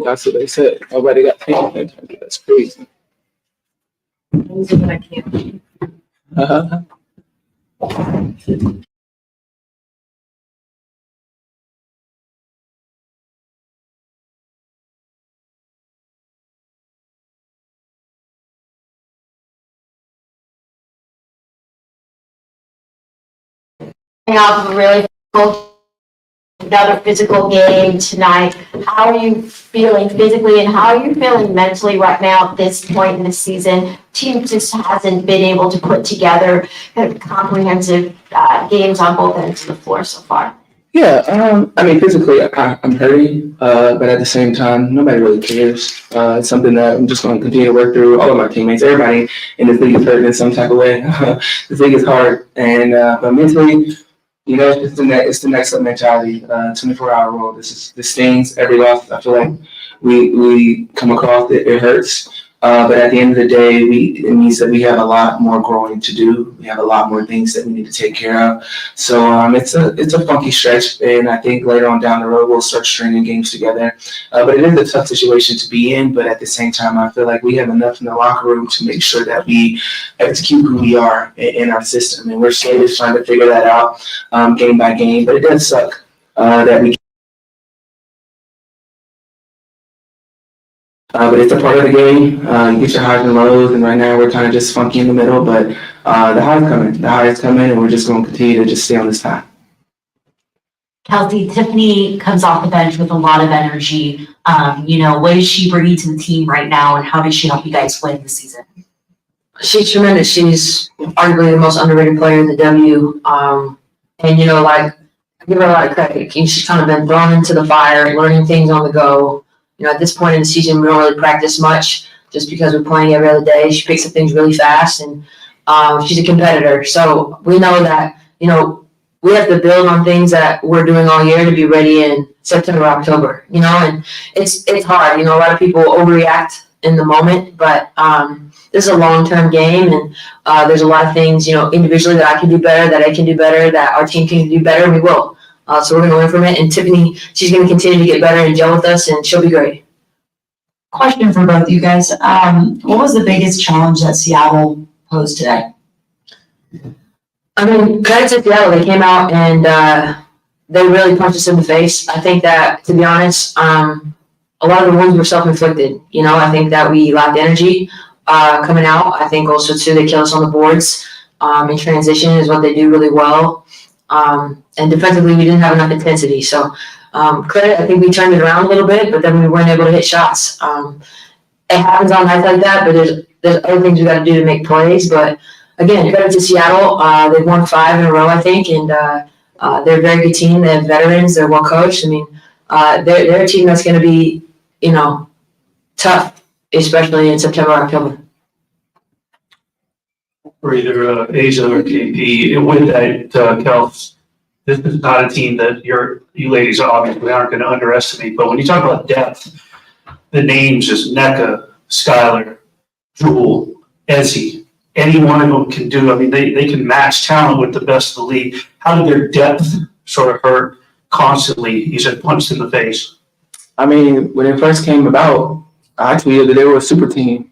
That's what they said. Nobody got paid. That's crazy. I can't. Off of a really another physical game tonight. How are you feeling physically and how are you feeling mentally right now at this point in the season? Team just hasn't been able to put together kind of comprehensive games on both ends of the floor so far. Yeah, I mean, physically, I'm hurting, but at the same time, nobody really cares. It's something that I'm just going to continue to work through. All of my teammates, everybody in this league is hurting in some type of way. This league is hard, and but mentally, you know, it's the next up mentality. 24-hour rule. This stings. Every loss, I feel like we come across it. It hurts. But at the end of the day, it means that we have a lot more growing to do. We have a lot more things that we need to take care of. So it's a funky stretch, and I think later on down the road we'll start stringing games together. But it is a tough situation to be in. But at the same time, I feel like we have enough in the locker room to make sure that we execute who we are in our system, and we're slowly trying to figure that out game by game. But it does suck that we. But it's a part of the game. You get your highs and lows, and right now we're kind of just funky in the middle. But the high is coming. The high is coming, and we're just going to continue to just stay on this high. Kelsey, Tiffany comes off the bench with a lot of energy. What is she bringing to the team right now, and how does she help you guys win this season? She's tremendous. She's arguably the most underrated player in the W. I give her a lot of credit. She's kind of been thrown into the fire, learning things on the go. At this point in the season, we don't really practice much just because we're playing every other day. She picks up things really fast, and she's a competitor. So we know that, we have to build on things that we're doing all year to be ready in September, October, and it's hard. A lot of people overreact in the moment, but this is a long-term game, and there's a lot of things, individually that I can do better, that I can do better, that our team can do better, and we will. So we're going to learn from it. And Tiffany, she's going to continue to get better and gel with us, and she'll be great. Question for both of you guys. What was the biggest challenge that Seattle posed today? Credit to Seattle. They came out and they really punched us in the face. I think that, to be honest, a lot of the wounds were self-inflicted. I think that we lacked energy coming out. I think also, too, they killed us on the boards. In transition is what they do really well. And defensively, we didn't have enough intensity. So, credit, I think we turned it around a little bit, but then we weren't able to hit shots. It happens on nights like that, but there's other things we got to do to make plays. But again, credit to Seattle. They've won 5 in a row, I think, and they're a very good team. They have veterans. They're well coached. They're a team that's going to be, tough, especially in September, October. For either Asia or KP, with that, Kels, this is not a team that you ladies obviously aren't going to underestimate. But when you talk about depth, the names is NECA, Skylar, Jewel, Ezzy. Any one of them can do. They can match talent with the best of the league. How did their depth sort of hurt constantly? You said punched in the face. When it first came about, I tweeted that they were a super team.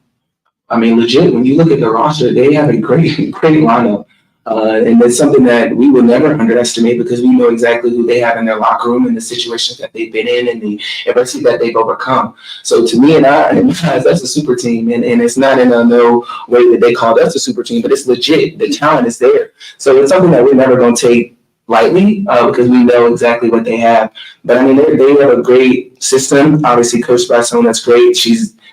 Legit, when you look at the roster, they have a great lineup. And it's something that we will never underestimate because we know exactly who they have in their locker room and the situations that they've been in and the adversity that they've overcome. So to me that's a super team. And it's not in no way that they called us a super team, but it's legit. The talent is there. So it's something that we're never going to take lightly because we know exactly what they have. But they have a great system, obviously coached by someone that's great.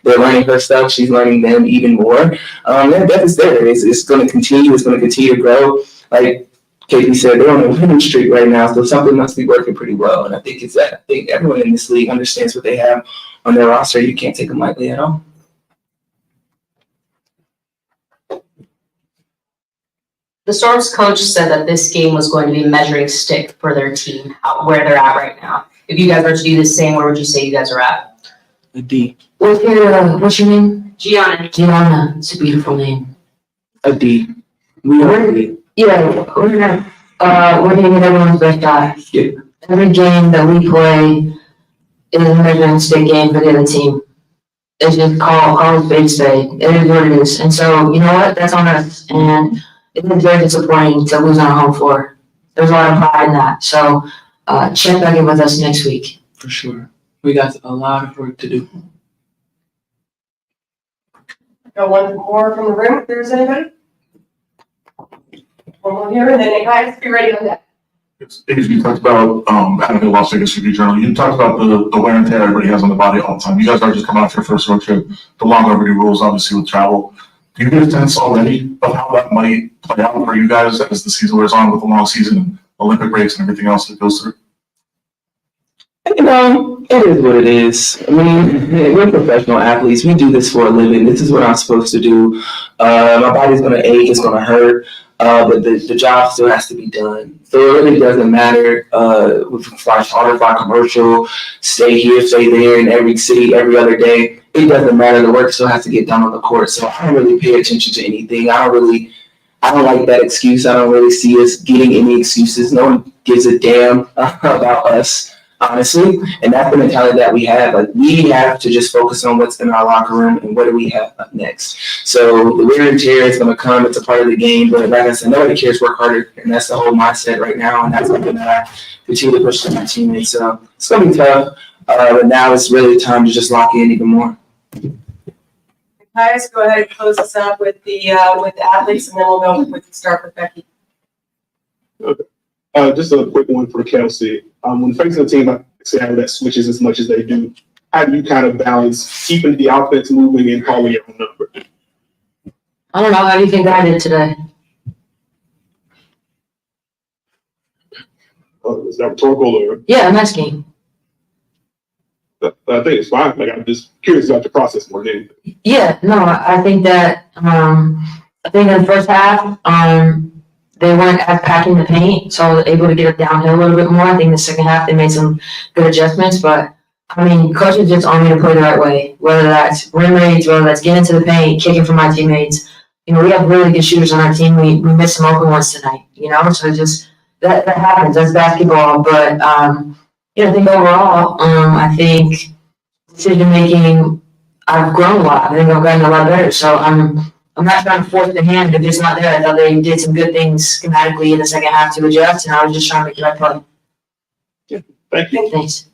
They're learning her stuff. She's learning them even more. Their depth is there. It's going to continue. It's going to continue to grow. Like KP said, they're on a winning streak right now, so something must be working pretty well. And I think it's that. I think everyone in this league understands what they have on their roster. You can't take them lightly at all. The Storm's coach said that this game was going to be a measuring stick for their team, where they're at right now. If you guys were to do the same, where would you say you guys are at? A D. What's your name? Gianna. Gianna. It's a beautiful name. A D. We are a D. Yeah, we're gonna get everyone's best shot. Yeah. Every game that we play, it is a measuring stick game for the other team. It's just call a spade a spade. It is what it is. And so, you know what? That's on us. And it is very disappointing to lose on our home floor. There's a lot of pride in that. So, check back in with us next week. For sure. We got a lot of work to do. Got one more from the room, if there's anybody? One more here, and then guys, be ready on that. If you talked about having a Las Vegas Review Journal, you talked about the wear and tear everybody has on the body all the time. You guys are just coming off your first road trip, the long overdue rules, obviously, with travel. Do you get a sense already of how that might play out for you guys as the season wears on with the long season and Olympic breaks and everything else that goes through? You know, it is what it is. I mean, we're professional athletes. We do this for a living. This is what I'm supposed to do. My body's going to ache. It's going to hurt. But the job still has to be done. So it really doesn't matter. We can fly charter, fly commercial, stay here, stay there, in every city, every other day. It doesn't matter. The work still has to get done on the court. So I don't really pay attention to anything. I don't like that excuse. I don't really see us getting any excuses. No one gives a damn about us, honestly. And that's the mentality that we have. Like, we have to just focus on what's in our locker room and what do we have up next. So the wear and tear is going to come. It's a part of the game. But like I said, nobody cares, work harder. And that's the whole mindset right now. And that's something that I continue to push to my teammates. So it's going to be tough. But now it's really time to just lock in even more. Guys, go ahead and close us out with the athletes, and then we'll go with start with Becky. Just a quick one for Kelsey. When facing a team like Seattle that switches as much as they do, how do you kind of balance keeping the offense moving and calling your own number? I don't know. How do you think I did today? Is that rhetorical or? Yeah, I'm asking. I think it's fine. Like, I'm just curious about the process more than anything. Yeah, no, I think that, I think in the first half, they weren't as packing the paint, so I was able to get it downhill a little bit more. I think the second half, they made some good adjustments, but I mean, coaches just want me to play the right way, whether that's rim rates, whether that's getting into the paint, kicking for my teammates. You know, we have really good shooters on our team. We missed some open ones tonight, you know, so just that happens. That's basketball, but, you know, I think overall, I think decision making, I've grown a lot. I think I've gotten a lot better. So I'm not trying to force the hand if it's not there. I thought they did some good things schematically in the second half to adjust, and I was just trying to make the right play. Thank you. Thanks.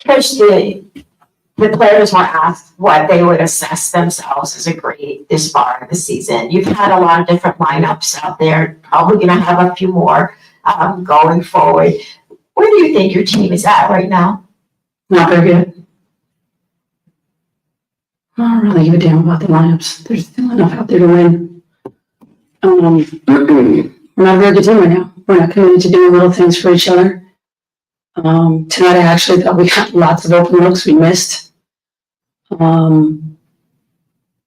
Coach, the players were asked what they would assess themselves as a grade this far in the season. You've had a lot of different lineups out there, probably going to have a few more going forward. Where do you think your team is at right now? Not very good. I don't really give a damn about the lineups. There's still enough out there to win. We're not a very good team right now. We're not committed to doing little things for each other. Tonight I actually thought we got lots of open looks we missed. But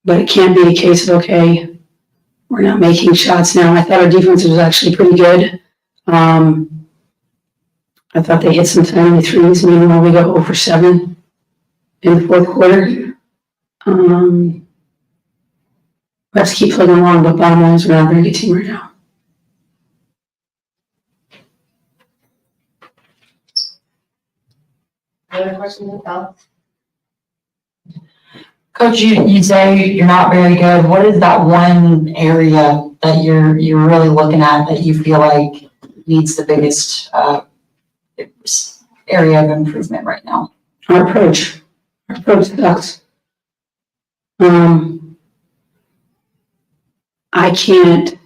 it can't be a case of, okay, we're not making shots now. I thought our defense was actually pretty good. I thought they hit some timely threes, meanwhile we got 0 for 7 in the fourth quarter. Let's keep plugging along, but bottom line is we're not a very good team right now. Any other questions, Cal? Coach, you say you're not very good. What is that one area that you're really looking at that you feel like needs the biggest area of improvement right now? Our approach sucks. I can't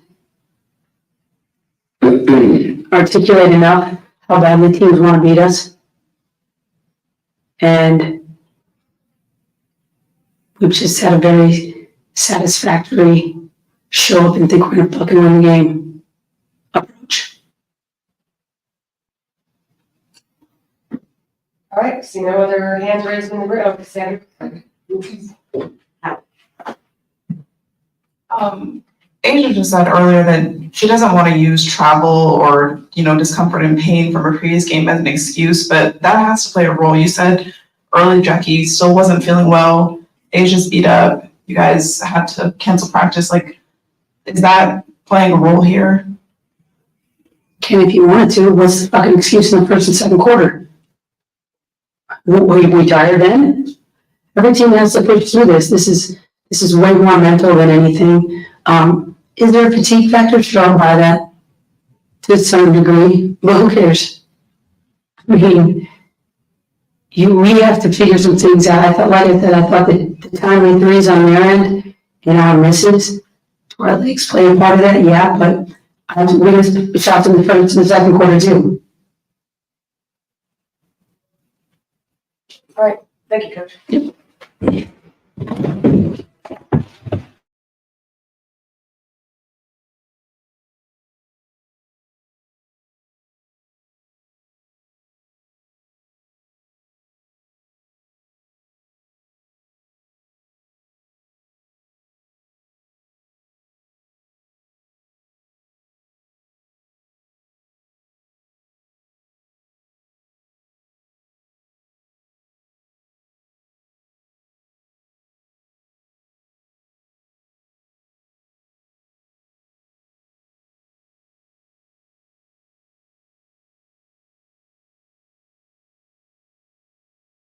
articulate enough how badly teams want to beat us. And we've just had a very satisfactory show up and think we're going to fucking win the game approach. All right, see no other hands raised in the room. Sandra? Asia just said earlier that she doesn't want to use travel or, discomfort and pain from a previous game as an excuse, but that has to play a role. You said early Jackie still wasn't feeling well. Asia's beat up. You guys had to cancel practice. Like, is that playing a role here? Ken, if you wanted to, what's the fucking excuse in the first and second quarter? Were we tired then? Every team has to push through this. This is way more mental than anything. Is there a fatigue factor? Sure, I'll buy that to some degree, but who cares? I mean, we have to figure some things out. I thought that the timely threes on their end and our misses, to our legs play a part of that, yeah, but we just shots in the first and the second quarter too. All right, thank you, Coach. Yep.